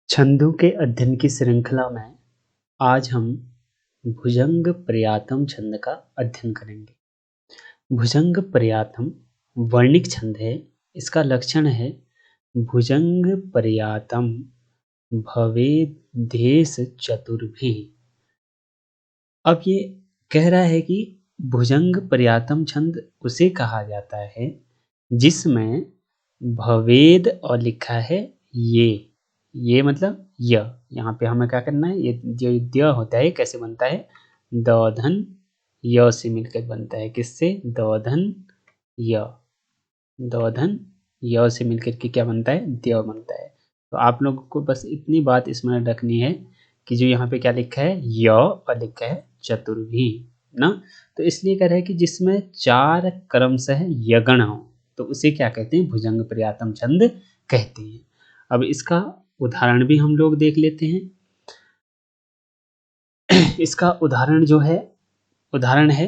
छंदों के अध्ययन की श्रृंखला में आज हम भुजंग प्रयातम छंद का अध्ययन करेंगे। भुजंग प्रयातम वर्णिक छंद है। इसका लक्षण है भुजंग प्रयातम भवेदेश चतुर्भिः। अब ये कह रहा है कि भुजंग प्रयातम छंद उसे कहा जाता है जिसमें भवेद और लिखा है ये मतलब य। यहाँ पे हमें क्या करना है, ये जो य होता है कैसे बनता है, दौधन य से मिलकर बनता है। किससे? दौधन य, दौधन य से मिलकर के क्या बनता है, द्य बनता है। तो आप लोगों को बस इतनी बात स्मरण रखनी है कि जो यहाँ पे क्या लिखा है य और लिखा है चतुर्भी ना। तो इसलिए कह रहा है कि जिसमें चार क्रमशः यगण हो तो उसे क्या कहते हैं, भुजंग प्रयातम छंद कहते हैं। अब इसका उदाहरण भी हम लोग देख लेते हैं। इसका उदाहरण जो है, उदाहरण है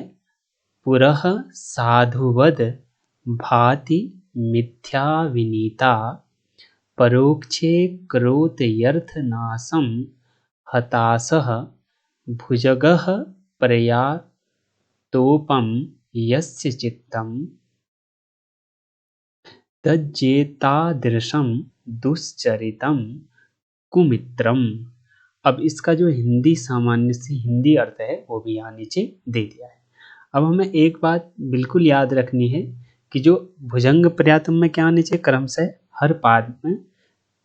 पुरः साधुवद भाति मिथ्या विनीता परोक्षे करोत्यर्थनाशम हताशः भुजगः प्रयातोपम यस्य चित्तम तज्जेतादृशं दुश्चरितम कुमित्रम। अब इसका जो हिंदी सामान्य सी हिंदी अर्थ है वो भी यहाँ नीचे दे दिया है। अब हमें एक बात बिल्कुल याद रखनी है कि जो भुजंग प्रयातम में क्या आने चाहिए, क्रमशः हर पाद में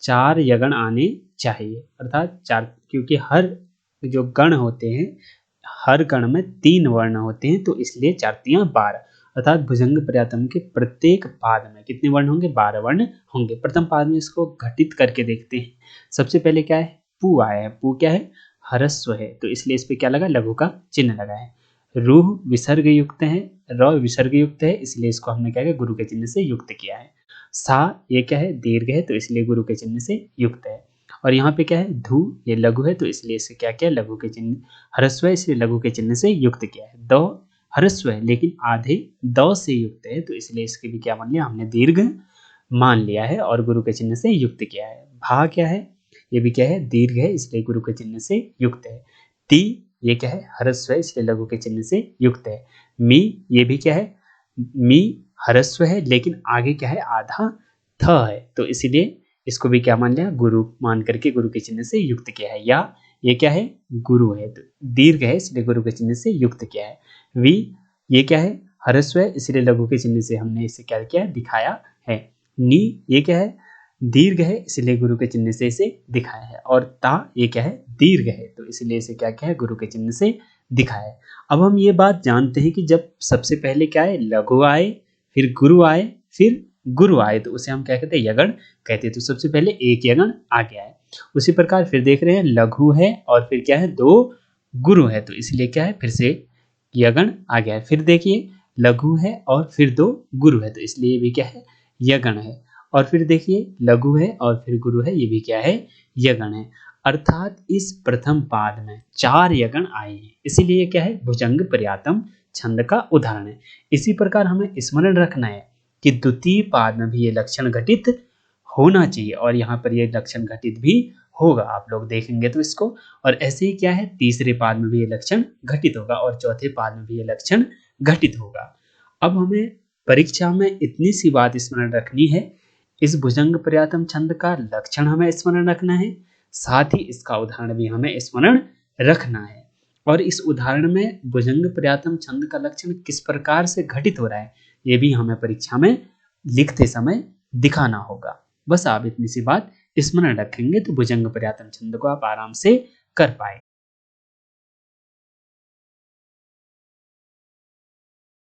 चार यगण आने चाहिए, अर्थात चार, क्योंकि हर जो गण होते हैं हर गण में 3 वर्ण होते हैं, तो इसलिए 4 तियां 12, अर्थात भुजंग प्रयातम के प्रत्येक पाद में कितने वर्ण होंगे, 12 वर्ण होंगे। प्रथम पाद में इसको घटित करके देखते हैं। सबसे पहले क्या है, पू आया है। पू क्या है, हरस्व है, तो इसलिए इस पे क्या लगा, लघु का चिन्ह लगा है। रूह विसर्ग युक्त है, र विसर्ग युक्त है, इसलिए इसको हमने क्या किया, गुरु के चिन्ह से युक्त किया है। सा ये क्या है, दीर्घ है, तो इसलिए गुरु के चिन्ह से युक्त है। और यहाँ पे क्या है, धू ये लघु है, तो इसलिए इसे क्या किया, लघु के चिन्ह, हरस्व है इसलिए लघु के चिन्ह से युक्त किया है। दो हरस्व है लेकिन आधे द से युक्त है, तो इसलिए इसके भी क्या मान लिया हमने, दीर्घ मान लिया है और गुरु के चिन्ह से युक्त किया है। भा क्या है, ये भी क्या है, दीर्घ है, इसलिए गुरु के चिन्ह से युक्त है। ती ये क्या है, हरस्व है, इसलिए लघु के चिन्ह से युक्त है। मी ये भी क्या है, मी हरस्व है लेकिन आगे क्या है, आधा थ है, तो इसीलिए इसको भी क्या मान लिया, गुरु मान करके गुरु के चिन्ह से युक्त किया है। या ये क्या है, गुरु है, तो दीर्घ है इसलिए गुरु के चिन्ह से युक्त किया है। वी ये क्या है, हरस्व है, इसलिए लघु के चिन्ह से हमने इसे क्या किया, दिखाया है। नी ये क्या है, दीर्घ है, इसलिए गुरु के चिन्ह से इसे दिखाया है। और ता ये क्या है, दीर्घ है, तो इसलिए इसे क्या किया है, गुरु के चिन्ह से दिखाया है। अब हम ये बात जानते हैं कि जब सबसे पहले क्या है, लघु आए, फिर गुरु आए, फिर गुरु आए, तो उसे हम क्या कहते हैं, यगण कहते हैं। तो सबसे पहले एक यगण आ गया है। उसी प्रकार फिर देख रहे हैं, लघु है और फिर क्या है, 2 गुरु है, तो इसलिए क्या है, फिर से यगण आ गया है। फिर देखिए लघु है और फिर 2 गुरु है, तो इसलिए ये भी क्या है, यगण है। और फिर देखिए लघु है और फिर गुरु है, ये भी क्या है, यगण है। अर्थात इस प्रथम पाद में 4 यगण आए हैं, इसीलिए क्या है, भुजंग प्रयातम छंद का उदाहरण है। इसी प्रकार हमें स्मरण रखना है कि द्वितीय पाद में भी ये लक्षण घटित होना चाहिए और यहाँ पर ये लक्षण घटित भी होगा, आप लोग देखेंगे तो इसको। और ऐसे ही क्या है, तीसरे पाद में भी ये लक्षण घटित होगा और चौथे पाद में भी ये लक्षण घटित होगा। अब हमें परीक्षा में इतनी सी बात स्मरण रखनी है, इस भुजंग प्रयातम छंद का लक्षण हमें स्मरण रखना है, साथ ही इसका उदाहरण भी हमें स्मरण रखना है। और इस उदाहरण में भुजंग प्रयातम छंद का लक्षण किस प्रकार से घटित हो रहा है, ये भी हमें परीक्षा में लिखते समय दिखाना होगा। बस आप इतनी सी बात स्मरण रखेंगे तो भुजंग प्रयातम छंद को आप आराम से कर पाए।